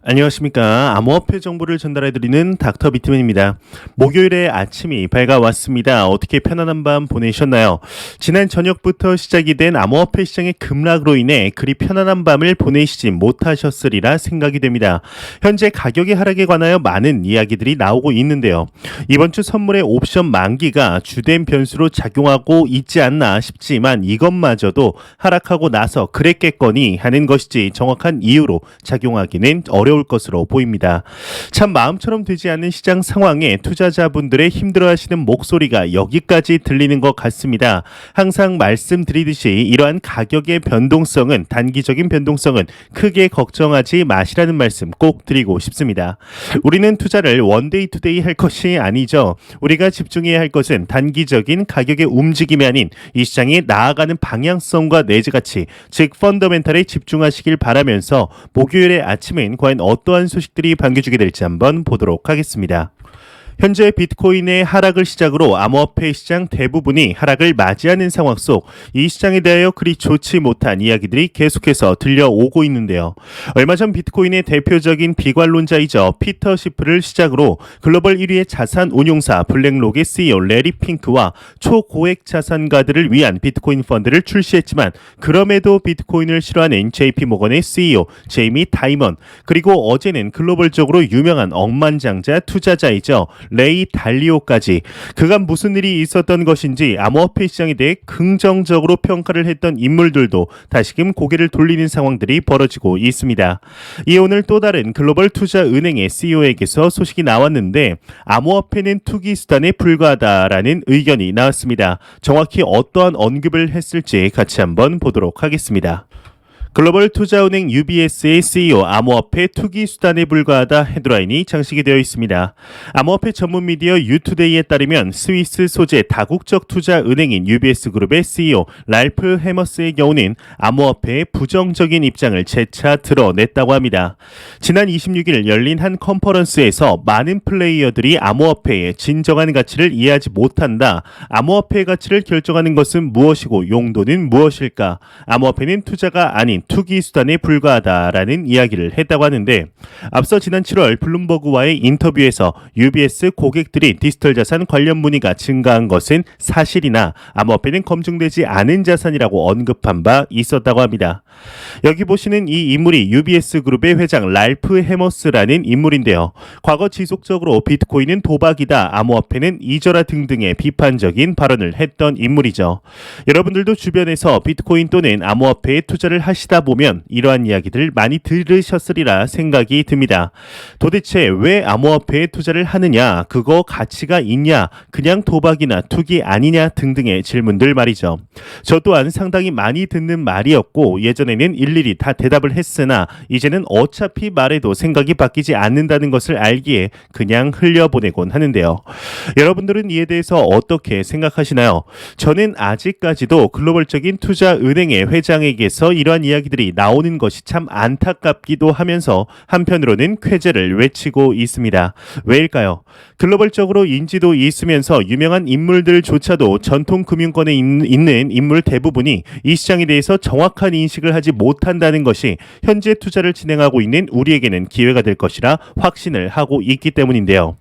안녕하십니까. 암호화폐 정보를 전달해드리는 닥터 비트맨입니다. 목요일에 아침이 밝아왔습니다. 어떻게 편안한 밤 보내셨나요? 지난 저녁부터 시작이 된 암호화폐 시장의 급락으로 인해 그리 편안한 밤을 보내시지 못하셨으리라 생각이 됩니다. 현재 가격의 하락에 관하여 많은 이야기들이 나오고 있는데요. 이번 주 선물의 옵션 만기가 주된 변수로 작용하고 있지 않나 싶지만 이것마저도 하락하고 나서 그랬겠거니 하는 것이지 정확한 이유로 작용하기는 어려울 것으로 보입니다. 참 마음처럼 되지 않는 시장 상황에 투자자분들의 힘들어하시는 목소리가 여기까지 들리는 것 같습니다. 항상 말씀드리듯이 이러한 가격의 변동성은 단기적인 변동성은 크게 걱정하지 마시라는 말씀 꼭 드리고 싶습니다. 우리는 투자를 원데이 투데이 할 것이 아니죠. 우리가 집중해야 할 것은 단기적인 가격의 움직임이 아닌 이 시장이 나아가는 방향성과 내재 가치, 즉 펀더멘탈에 집중하시길 바라면서 목요일의 아침은 과연 어떠한 소식들이 반겨주게 될지 한번 보도록 하겠습니다. 현재 비트코인의 하락을 시작으로 암호화폐 시장 대부분이 하락을 맞이하는 상황 속 이 시장에 대하여 그리 좋지 못한 이야기들이 계속해서 들려오고 있는데요. 얼마 전 비트코인의 대표적인 비관론자이죠. 피터 시프를 시작으로 글로벌 1위의 자산 운용사 블랙록의 CEO 레리 핑크와 초고액 자산가들을 위한 비트코인 펀드를 출시했지만 그럼에도 비트코인을 싫어하는 JP 모건의 CEO 제이미 다이먼, 그리고 어제는 글로벌적으로 유명한 억만장자 투자자이죠. 레이 달리오까지 그간 무슨 일이 있었던 것인지 암호화폐 시장에 대해 긍정적으로 평가를 했던 인물들도 다시금 고개를 돌리는 상황들이 벌어지고 있습니다. 이에 오늘 또 다른 글로벌 투자 은행의 CEO에게서 소식이 나왔는데 암호화폐는 투기 수단에 불과하다라는 의견이 나왔습니다. 정확히 어떠한 언급을 했을지 같이 한번 보도록 하겠습니다. 글로벌 투자은행 UBS의 CEO 암호화폐 투기 수단에 불과하다 헤드라인이 장식이 되어 있습니다. 암호화폐 전문 미디어 유투데이에 따르면 스위스 소재 다국적 투자 은행인 UBS 그룹의 CEO 랄프 해머스의 경우는 암호화폐의 부정적인 입장을 재차 드러냈다고 합니다. 지난 26일 열린 한 컨퍼런스에서 많은 플레이어들이 암호화폐의 진정한 가치를 이해하지 못한다. 암호화폐의 가치를 결정하는 것은 무엇이고 용도는 무엇일까? 암호화폐는 투자가 아닌 투기 수단에 불과하다라는 이야기를 했다고 하는데, 앞서 지난 7월 블룸버그와의 인터뷰에서 UBS 고객들이 디지털 자산 관련 문의가 증가한 것은 사실이나 암호화폐는 검증되지 않은 자산이라고 언급한 바 있었다고 합니다. 여기 보시는 이 인물이 UBS 그룹의 회장 랄프 해머스라는 인물인데요. 과거 지속적으로 비트코인은 도박이다, 암호화폐는 잊어라 등등의 비판적인 발언을 했던 인물이죠. 여러분들도 주변에서 비트코인 또는 암호화폐에 투자를 하시다 보면 이러한 이야기들 많이 들으셨으리라 생각이 듭니다. 도대체 왜 암호화폐에 투자를 하느냐, 그거 가치가 있냐, 그냥 도박이나 투기 아니냐 등등의 질문들 말이죠. 저 또한 상당히 많이 듣는 말이었고 예전에는 일일이 다 대답을 했으나 이제는 어차피 말해도 생각이 바뀌지 않는다는 것을 알기에 그냥 흘려보내곤 하는데요. 여러분들은 이에 대해서 어떻게 생각하시나요? 저는 아직까지도 글로벌적인 투자 은행의 회장에게서 이러한 이야기들이 나오는 것이 참 안타깝기도 하면서 한편으로는 쾌재를 외치고 있습니다. 왜일까요? 글로벌적으로 인지도 있으면서 유명한 인물들조차도 전통 금융권에 있는 인물 대부분이 이 시장에 대해서 정확한 인식을 하지 못한다는 것이 현재 투자를 진행하고 있는 우리에게는 기회가 될 것이라 확신을 하고 있기 때문인데요.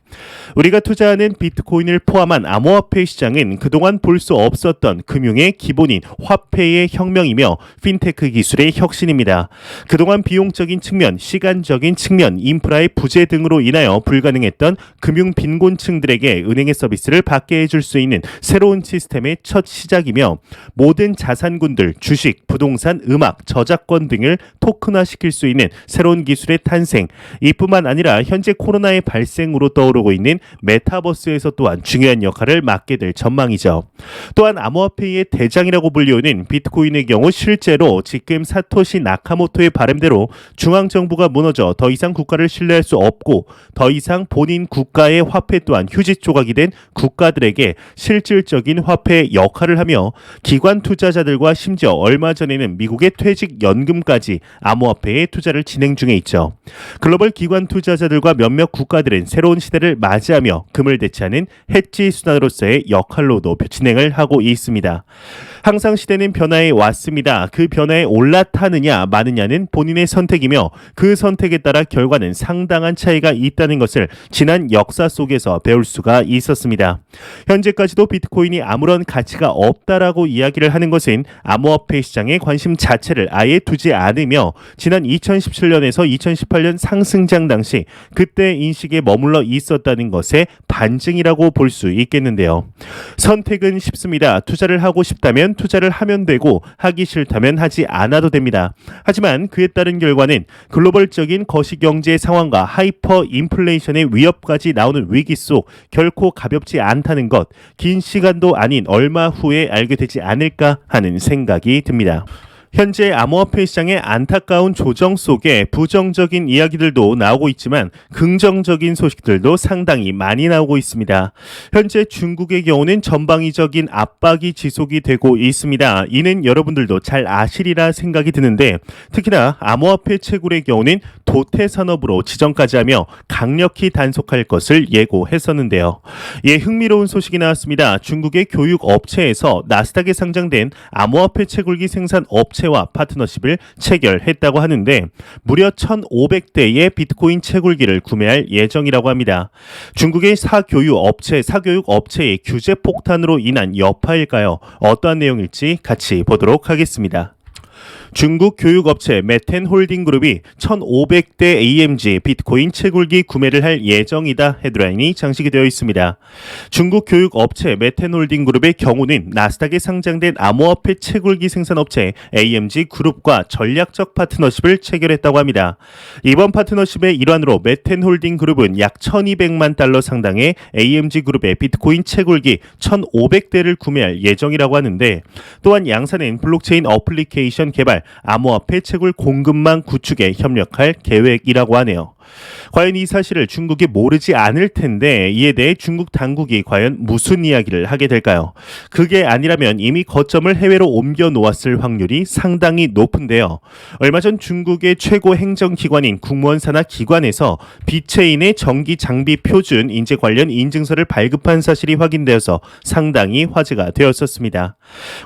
우리가 투자하는 비트코인을 포함한 암호화폐 시장은 그동안 볼 수 없었던 금융의 기본인 화폐의 혁명이며 핀테크 기술의 혁신입니다. 그동안 비용적인 측면, 시간적인 측면, 인프라의 부재 등으로 인하여 불가능했던 금융 빈곤층들에게 은행의 서비스를 받게 해줄 수 있는 새로운 시스템의 첫 시작이며 모든 자산군들, 주식, 부동산, 음악, 저작권 등을 토큰화시킬 수 있는 새로운 기술의 탄생, 이뿐만 아니라 현재 코로나의 발생으로 떠오르고 있는 메타버스에서 또한 중요한 역할을 맡게 될 전망이죠. 또한 암호화폐의 대장이라고 불리우는 비트코인의 경우 실제로 지금 사토시 나카모토의 바람대로 중앙정부가 무너져 더 이상 국가를 신뢰할 수 없고 더 이상 본인 국가의 화폐 또한 휴지 조각이 된 국가들에게 실질적인 화폐 역할을 하며 기관 투자자들과 심지어 얼마 전에는 미국의 퇴직연금까지 암호화폐에 투자를 진행 중에 있죠. 글로벌 기관 투자자들과 몇몇 국가들은 새로운 시대를 맞이하며 금을 대체하는 해지 수단으로서의 역할로도 진행을 하고 있습니다. 항상 시대는 변화해 왔습니다. 그 변화에 올라타느냐 마느냐는 본인의 선택이며 그 선택에 따라 결과는 상당한 차이가 있다는 것을 지난 역사 속에서 배울 수가 있었습니다. 현재까지도 비트코인이 아무런 가치가 없다라고 이야기를 하는 것은 암호화폐 시장에 관심 자체를 아예 두지 않으며 지난 2017년에서 2018년 상승장 당시 그때 인식에 머물러 있었다는 것의 반증이라고 볼 수 있겠는데요. 선택은 쉽습니다. 투자를 하고 싶다면 투자를 하면 되고 하기 싫다면 하지 않아도 됩니다. 하지만 그에 따른 결과는 글로벌적인 거시경제 상황과 하이퍼 인플레이션의 위협까지 나오는 위기 속 결코 가볍지 않다는 것, 긴 시간도 아닌 얼마 후에 알게 되지 않을까 하는 생각이 듭니다. 현재 암호화폐 시장의 안타까운 조정 속에 부정적인 이야기들도 나오고 있지만 긍정적인 소식들도 상당히 많이 나오고 있습니다. 현재 중국의 경우는 전방위적인 압박이 지속이 되고 있습니다. 이는 여러분들도 잘 아시리라 생각이 드는데 특히나 암호화폐 채굴의 경우는 도태 산업으로 지정까지 하며 강력히 단속할 것을 예고했었는데요. 예, 흥미로운 소식이 나왔습니다. 중국의 교육 업체에서 나스닥에 상장된 암호화폐 채굴기 생산 업체와 파트너십을 체결했다고 하는데 무려 1,500대의 비트코인 채굴기를 구매할 예정이라고 합니다. 중국의 사교육 업체의 규제 폭탄으로 인한 여파일까요? 어떠한 내용일지 같이 보도록 하겠습니다. 중국 교육업체 메텐홀딩그룹이 1,500대 AMG 비트코인 채굴기 구매를 할 예정이다 헤드라인이 장식이 되어 있습니다. 중국 교육업체 메텐홀딩그룹의 경우는 나스닥에 상장된 암호화폐 채굴기 생산업체 AMG 그룹과 전략적 파트너십을 체결했다고 합니다. 이번 파트너십의 일환으로 메텐홀딩그룹은 약 1,200만 달러 상당의 AMG 그룹의 비트코인 채굴기 1,500대를 구매할 예정이라고 하는데 또한 양사는 블록체인 어플리케이션 개발 암호화폐 채굴 공급망 구축에 협력할 계획이라고 하네요. 과연 이 사실을 중국이 모르지 않을 텐데 이에 대해 중국 당국이 과연 무슨 이야기를 하게 될까요? 그게 아니라면 이미 거점을 해외로 옮겨 놓았을 확률이 상당히 높은데요. 얼마 전 중국의 최고 행정기관인 국무원 산하 기관에서 비체인의 전기 장비 표준 인재 관련 인증서를 발급한 사실이 확인되어서 상당히 화제가 되었었습니다.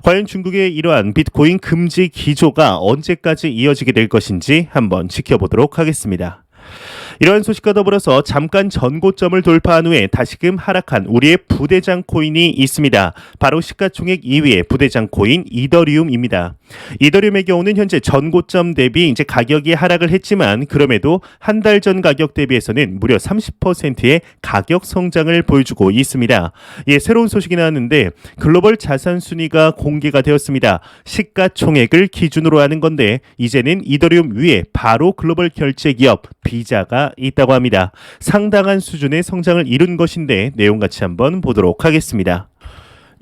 과연 중국의 이러한 비트코인 금지 기조가 언제까지 이어지게 될 것인지 한번 지켜보도록 하겠습니다. 이러한 소식과 더불어서 잠깐 전고점을 돌파한 후에 다시금 하락한 우리의 부대장 코인이 있습니다. 바로 시가총액 2위의 부대장 코인 이더리움입니다. 이더리움의 경우는 현재 전고점 대비 이제 가격이 하락을 했지만 그럼에도 한 달 전 가격 대비해서는 무려 30%의 가격 성장을 보여주고 있습니다. 예, 새로운 소식이 나왔는데 글로벌 자산 순위가 공개가 되었습니다. 시가총액을 기준으로 하는 건데 이제는 이더리움 위에 바로 글로벌 결제 기업 비자가 있다고 합니다. 상당한 수준의 성장을 이룬 것인데 내용 같이 한번 보도록 하겠습니다.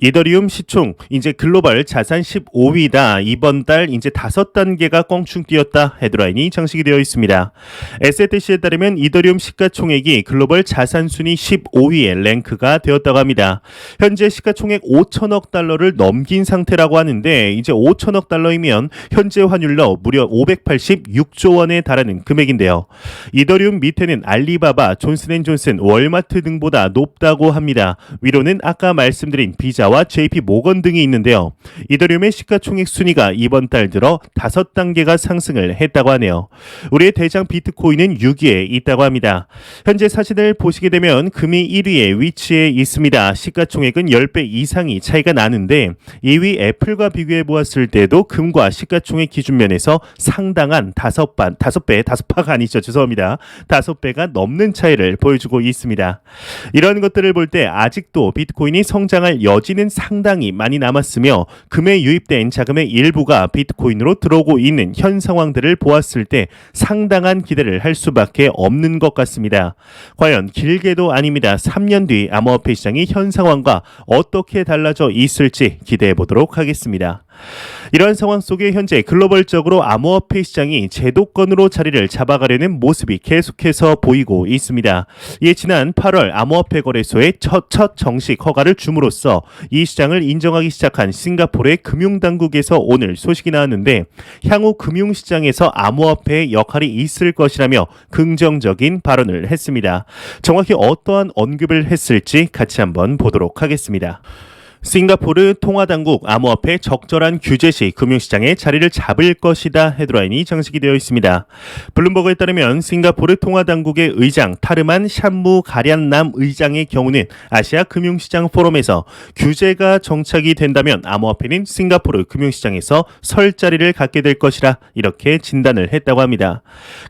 이더리움 시총 이제 글로벌 자산 15위다. 이번 달 이제 5단계가 껑충 뛰었다. 헤드라인이 장식이 되어 있습니다. SATC에 따르면 이더리움 시가총액이 글로벌 자산 순위 15위에 랭크가 되었다고 합니다. 현재 시가총액 5천억 달러를 넘긴 상태라고 하는데 이제 5천억 달러이면 현재 환율로 무려 586조 원에 달하는 금액인데요. 이더리움 밑에는 알리바바, 존슨앤존슨, 월마트 등보다 높다고 합니다. 위로는 아까 말씀드린 비자 와 JP 모건 등이 있는데요. 이더리움의 시가총액 순위가 이번 달 들어 5단계가 상승을 했다고 하네요. 우리의 대장 비트코인은 6위에 있다고 합니다. 현재 사진을 보시게 되면 금이 1위에 위치해 있습니다. 시가총액은 10배 이상이 차이가 나는데 2위 애플과 비교해 보았을 때도 금과 시가총액 기준면에서 상당한 5배가 아니죠. 죄송합니다. 5배가 넘는 차이를 보여주고 있습니다. 이런 것들을 볼 때 아직도 비트코인이 성장할 여지는 상당히 많이 남았으며 금에 유입된 자금의 일부가 비트코인으로 들어오고 있는 현 상황들을 보았을 때 상당한 기대를 할 수밖에 없는 것 같습니다. 과연 길게도 아닙니다. 3년 뒤 암호화폐 시장이 현 상황과 어떻게 달라져 있을지 기대해 보도록 하겠습니다. 이러한 상황 속에 현재 글로벌적으로 암호화폐 시장이 제도권으로 자리를 잡아가려는 모습이 계속해서 보이고 있습니다. 이에 지난 8월 암호화폐 거래소의 첫 정식 허가를 줌으로써 이 시장을 인정하기 시작한 싱가포르의 금융당국에서 오늘 소식이 나왔는데 향후 금융시장에서 암호화폐의 역할이 있을 것이라며 긍정적인 발언을 했습니다. 정확히 어떠한 언급을 했을지 같이 한번 보도록 하겠습니다. 싱가포르 통화당국 암호화폐 적절한 규제 시 금융시장에 자리를 잡을 것이다 헤드라인이 장식이 되어 있습니다. 블룸버그에 따르면 싱가포르 통화당국의 의장 타르만 샴무 가련남 의장의 경우는 아시아 금융시장 포럼에서 규제가 정착이 된다면 암호화폐는 싱가포르 금융시장에서 설 자리를 갖게 될 것이라 이렇게 진단을 했다고 합니다.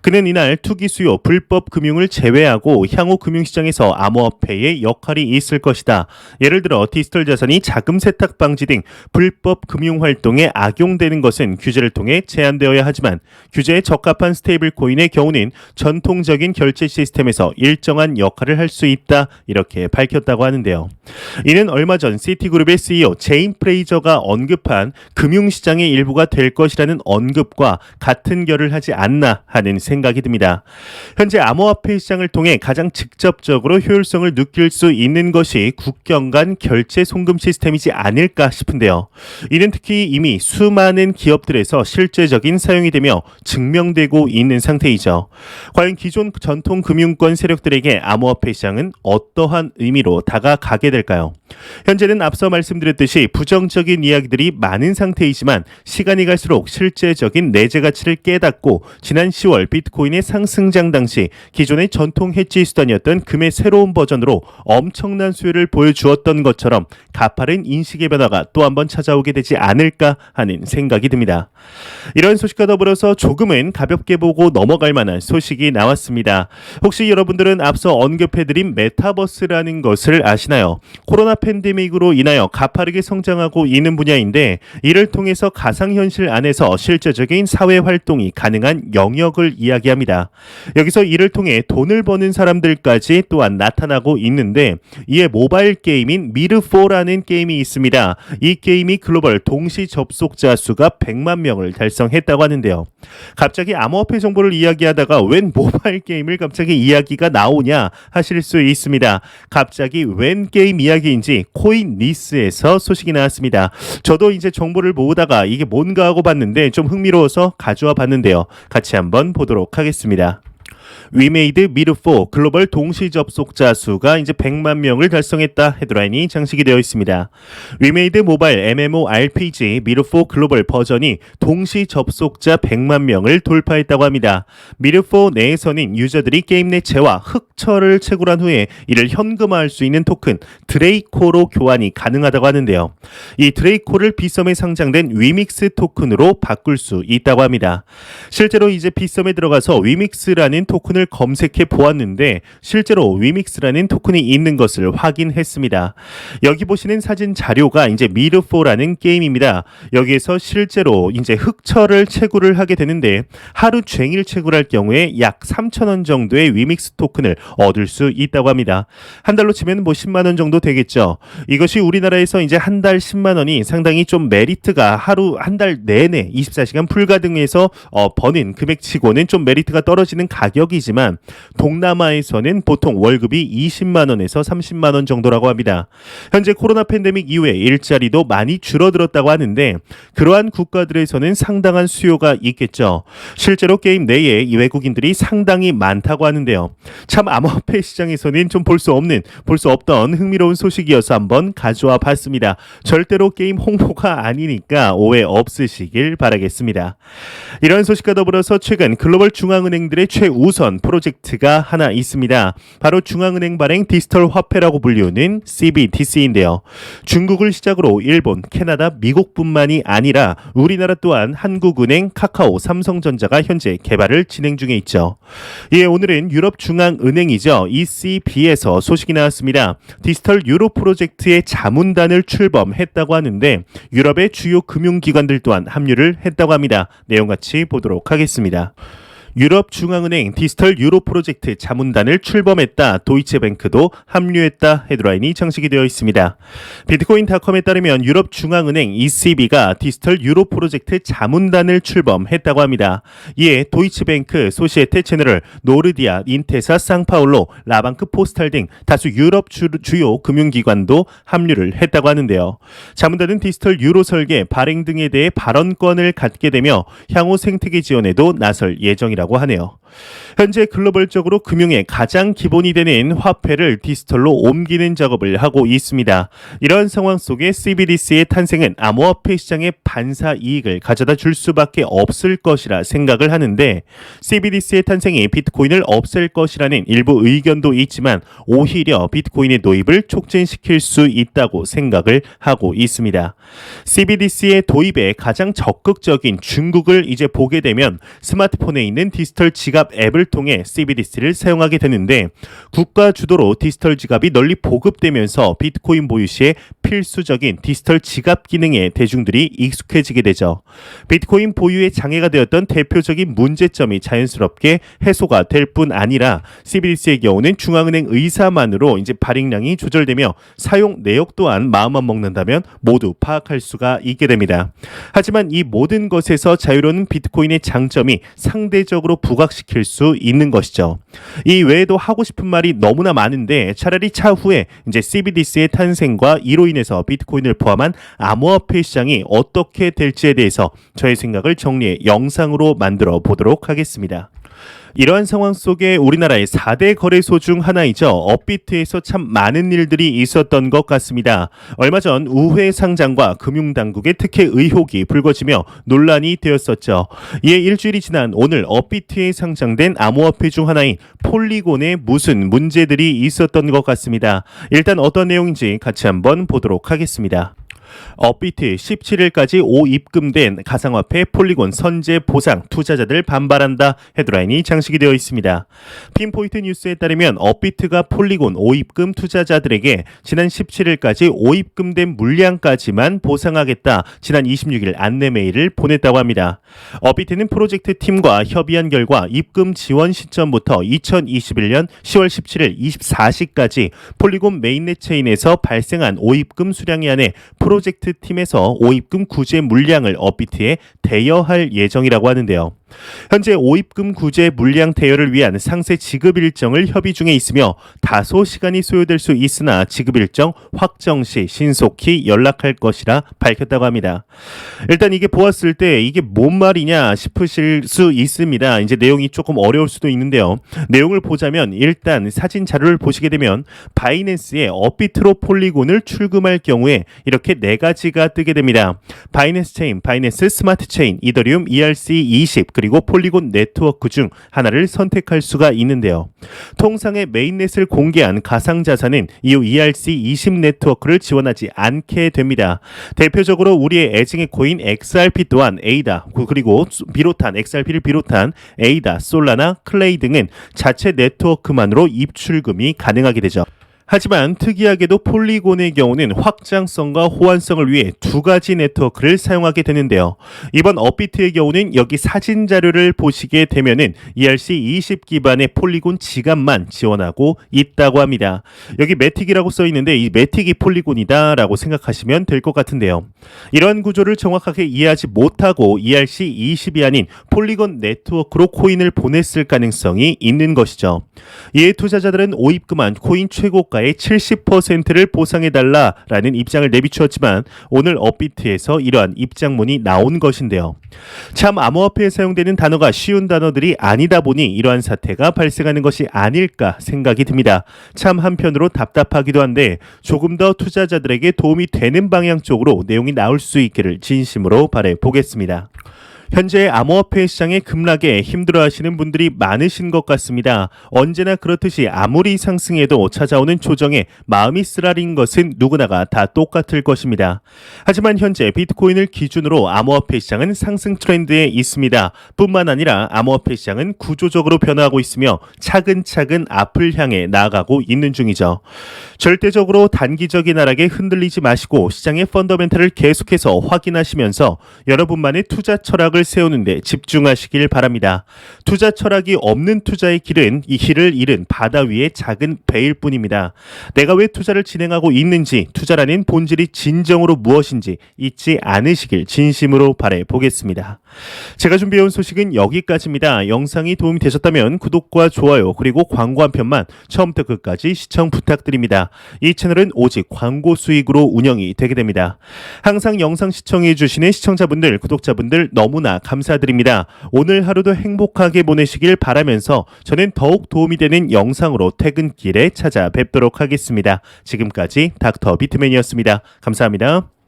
그는 이날 투기 수요, 불법 금융을 제외하고 향후 금융시장에서 암호화폐의 역할이 있을 것이다. 예를 들어 디지털 자산이 자금 세탁 방지 등 불법 금융 활동에 악용되는 것은 규제를 통해 제한되어야 하지만 규제에 적합한 스테이블 코인의 경우는 전통적인 결제 시스템에서 일정한 역할을 할 수 있다 이렇게 밝혔다고 하는데요. 이는 얼마 전 시티그룹의 CEO 제인 프레이저가 언급한 금융시장의 일부가 될 것이라는 언급과 같은 결을 하지 않나 하는 생각이 듭니다. 현재 암호화폐 시장을 통해 가장 직접적으로 효율성을 느낄 수 있는 것이 국경 간 결제 송금 시스템이지 않을까 싶은데요. 이는 특히 이미 수많은 기업들에서 실제적인 사용이 되며 증명되고 있는 상태이죠. 과연 기존 전통 금융권 세력들에게 암호화폐 시장은 어떠한 의미로 다가가게 될까요? 현재는 앞서 말씀드렸듯이 부정적인 이야기들이 많은 상태이지만 시간이 갈수록 실제적인 내재 가치를 깨닫고 지난 10월 비트코인의 상승장 당시 기존의 전통 해지 수단이었던 금의 새로운 버전으로 엄청난 수요를 보여주었던 것처럼 가파른 인식의 변화가 또 한 번 찾아오게 되지 않을까 하는 생각이 듭니다. 이런 소식과 더불어서 조금은 가볍게 보고 넘어갈 만한 소식이 나왔습니다. 혹시 여러분들은 앞서 언급해드린 메타버스라는 것을 아시나요? 코로나 팬데믹으로 인하여 가파르게 성장하고 있는 분야인데 이를 통해서 가상현실 안에서 실제적인 사회활동이 가능한 영역을 이야기합니다. 여기서 이를 통해 돈을 버는 사람들까지 또한 나타나고 있는데 이에 모바일 게임인 미르4라는 게임이 있습니다. 이 게임이 글로벌 동시 접속자 수가 100만 명을 달성했다고 하는데요. 갑자기 암호화폐 정보를 이야기하다가 웬 모바일 게임을 갑자기 이야기가 나오냐 하실 수 있습니다. 갑자기 웬 게임 이야기인지 코인리스에서 소식이 나왔습니다. 저도 이제 정보를 모으다가 이게 뭔가 하고 봤는데 좀 흥미로워서 가져와 봤는데요. 같이 한번 보도록 하겠습니다. 위메이드 미르4 글로벌 동시 접속자 수가 이제 100만 명을 달성했다 헤드라인이 장식이 되어 있습니다. 위메이드 모바일 MMORPG 미르4 글로벌 버전이 동시 접속자 100만 명을 돌파했다고 합니다. 미르4 내에서는 유저들이 게임 내 재화, 흑철을 채굴한 후에 이를 현금화할 수 있는 토큰 드레이코로 교환이 가능하다고 하는데요. 이 드레이코를 비썸에 상장된 위믹스 토큰으로 바꿀 수 있다고 합니다. 실제로 이제 비썸에 들어가서 위믹스라는 토큰을 검색해 보았는데 실제로 위믹스라는 토큰이 있는 것을 확인했습니다. 여기 보시는 사진 자료가 이제 미르4라는 게임입니다. 여기에서 실제로 이제 흑철을 채굴을 하게 되는데 하루 종일 채굴할 경우에 약 3,000원 정도의 위믹스 토큰을 얻을 수 있다고 합니다. 한 달로 치면 뭐 10만 원 정도 되겠죠. 이것이 우리나라에서 이제 한 달 10만 원이 상당히 좀 메리트가 하루 한 달 내내 24시간 풀가등해서 버는 금액치고는 좀 메리트가 떨어지는 가격이지만 동남아에서는 보통 월급이 20만 원에서 30만 원 정도라고 합니다. 현재 코로나 팬데믹 이후에 일자리도 많이 줄어들었다고 하는데 그러한 국가들에서는 상당한 수요가 있겠죠. 실제로 게임 내에 이 외국인들이 상당히 많다고 하는데요. 참 암호화폐 시장에서는 좀 볼 수 없던 흥미로운 소식이어서 한번 가져와 봤습니다. 절대로 게임 홍보가 아니니까 오해 없으시길 바라겠습니다. 이런 소식과 더불어서 최근 글로벌 중앙은행들의 최우선 프로젝트가 하나 있습니다. 바로 중앙은행 발행 디지털 화폐라고 불리우는 CBDC인데요. 중국을 시작으로 일본, 캐나다, 미국뿐만이 아니라 우리나라 또한 한국은행, 카카오, 삼성전자가 현재 개발을 진행 중에 있죠. 예, 오늘은 유럽중앙은행이죠. ECB에서 소식이 나왔습니다. 디지털 유로 프로젝트의 자문단을 출범했다고 하는데 유럽의 주요 금융기관들 또한 합류를 했다고 합니다. 내용 같이 보도록 하겠습니다. 유럽중앙은행 디지털 유로 프로젝트 자문단을 출범했다. 도이체뱅크도 합류했다. 헤드라인이 장식이 되어 있습니다. 비트코인닷컴에 따르면 유럽중앙은행 ECB가 디지털 유로 프로젝트 자문단을 출범했다고 합니다. 이에 도이체뱅크, 소시에테 제너럴, 노르디아, 인테사, 상파울로, 라방크 포스탈 등 다수 유럽 주요 금융기관도 합류를 했다고 하는데요. 자문단은 디지털 유로 설계, 발행 등에 대해 발언권을 갖게 되며 향후 생태계 지원에도 나설 예정이라고 예정이라고 하네요. 현재 글로벌적으로 금융의 가장 기본이 되는 화폐를 디지털로 옮기는 작업을 하고 있습니다. 이런 상황 속에 CBDC의 탄생은 암호화폐 시장의 반사 이익을 가져다 줄 수밖에 없을 것이라 생각을 하는데, CBDC의 탄생이 비트코인을 없앨 것이라는 일부 의견도 있지만 오히려 비트코인의 도입을 촉진시킬 수 있다고 생각을 하고 있습니다. CBDC의 도입에 가장 적극적인 중국을 이제 보게 되면 스마트폰에 있는 디지털 지갑 앱을 통해 CBDC를 사용하게 되는데, 국가 주도로 디지털 지갑이 널리 보급되면서 비트코인 보유 시에 필수적인 디지털 지갑 기능에 대중들이 익숙해지게 되죠. 비트코인 보유에 장애가 되었던 대표적인 문제점이 자연스럽게 해소가 될 뿐 아니라 CBDC의 경우는 중앙은행 의사만으로 이제 발행량이 조절되며 사용 내역 또한 마음만 먹는다면 모두 파악할 수가 있게 됩니다. 하지만 이 모든 것에서 자유로운 비트코인의 장점이 상대적으로 부각시킬 수 있는 것이죠. 이 외에도 하고 싶은 말이 너무나 많은데, 차라리 차후에 이제 CBDC의 탄생과 이로 인해서 비트코인을 포함한 암호화폐 시장이 어떻게 될지에 대해서 저의 생각을 정리해 영상으로 만들어 보도록 하겠습니다. 이러한 상황 속에 우리나라의 4대 거래소 중 하나이죠. 업비트에서 참 많은 일들이 있었던 것 같습니다. 얼마 전 우회 상장과 금융당국의 특혜 의혹이 불거지며 논란이 되었었죠. 이에 일주일이 지난 오늘 업비트에 상장된 암호화폐 중 하나인 폴리곤에 무슨 문제들이 있었던 것 같습니다. 일단 어떤 내용인지 같이 한번 보도록 하겠습니다. 업비트 17일까지 5입금된 가상화폐 폴리곤 선제 보상 투자자들 반발한다 헤드라인이 장식이 되어 있습니다. 핀포인트 뉴스에 따르면 업비트가 폴리곤 5입금 투자자들에게 지난 17일까지 5입금된 물량까지만 보상하겠다 지난 26일 안내 메일을 보냈다고 합니다. 업비트는 프로젝트 팀과 협의한 결과 입금 지원 시점부터 2021년 10월 17일 24시까지 폴리곤 메인넷 체인에서 발생한 5입금 수량에 한해 프로젝트 팀에서 5입금 구제 물량을 업비트에 대여할 예정이라고 하는데요. 현재 5입금 구제 물량 대여를 위한 상세 지급 일정을 협의 중에 있으며 다소 시간이 소요될 수 있으나 지급 일정 확정 시 신속히 연락할 것이라 밝혔다고 합니다. 일단 이게 보았을 때 이게 뭔 말이냐 싶으실 수 있습니다. 이제 내용이 조금 어려울 수도 있는데요. 내용을 보자면 일단 사진 자료를 보시게 되면 바이낸스에 업비트로 폴리곤을 출금할 경우에 이렇게 네 가지가 뜨게 됩니다. 바이낸스 체인, 바이낸스 스마트 체인, 이더리움 ERC20 그리고 폴리곤 네트워크 중 하나를 선택할 수가 있는데요. 통상의 메인넷을 공개한 가상자산은 이후 ERC20 네트워크를 지원하지 않게 됩니다. 대표적으로 우리의 애증의 코인 XRP 또한 에이다 그리고 XRP를 비롯한 에이다, 솔라나, 클레이 등은 자체 네트워크만으로 입출금이 가능하게 되죠. 하지만 특이하게도 폴리곤의 경우는 확장성과 호환성을 위해 두 가지 네트워크를 사용하게 되는데요. 이번 업비트의 경우는 여기 사진 자료를 보시게 되면은 ERC20 기반의 폴리곤 지갑만 지원하고 있다고 합니다. 여기 매틱이라고 써 있는데 이 매틱이 폴리곤이다라고 생각하시면 될 것 같은데요. 이런 구조를 정확하게 이해하지 못하고 ERC20이 아닌 폴리곤 네트워크로 코인을 보냈을 가능성이 있는 것이죠. 이에 투자자들은 5입금한 코인 최고가 70%를 보상해달라라는 입장을 내비추었지만 오늘 업비트에서 이러한 입장문이 나온 것인데요. 참 암호화폐에 사용되는 단어가 쉬운 단어들이 아니다 보니 이러한 사태가 발생하는 것이 아닐까 생각이 듭니다. 참 한편으로 답답하기도 한데 조금 더 투자자들에게 도움이 되는 방향 쪽으로 내용이 나올 수 있기를 진심으로 바라보겠습니다. 현재 암호화폐 시장의 급락에 힘들어하시는 분들이 많으신 것 같습니다. 언제나 그렇듯이 아무리 상승해도 찾아오는 조정에 마음이 쓰라린 것은 누구나가 다 똑같을 것입니다. 하지만 현재 비트코인을 기준으로 암호화폐 시장은 상승 트렌드에 있습니다. 뿐만 아니라 암호화폐 시장은 구조적으로 변화하고 있으며 차근차근 앞을 향해 나아가고 있는 중이죠. 절대적으로 단기적인 하락에 흔들리지 마시고 시장의 펀더멘탈을 계속해서 확인하시면서 여러분만의 투자 철학을 세우는 데 집중하시길 바랍니다. 투자 철학이 없는 투자의 길은 이 길을 잃은 바다 위의 작은 배일 뿐입니다. 내가 왜 투자를 진행하고 있는지, 투자라는 본질이 진정으로 무엇인지 잊지 않으시길 진심으로 바라보겠습니다. 제가 준비해온 소식은 여기까지입니다. 영상이 도움이 되셨다면 구독과 좋아요 그리고 광고 한 편만 처음부터 끝까지 시청 부탁드립니다. 이 채널은 오직 광고 수익으로 운영이 되게 됩니다. 항상 영상 시청해 주시는 시청자분들, 구독자분들 너무나 너무나 감사드립니다. 오늘 하루도 행복하게 보내시길 바라면서 저는 더욱 도움이 되는 영상으로 퇴근길에 찾아뵙도록 하겠습니다. 지금까지 닥터 비트맨이었습니다. 감사합니다.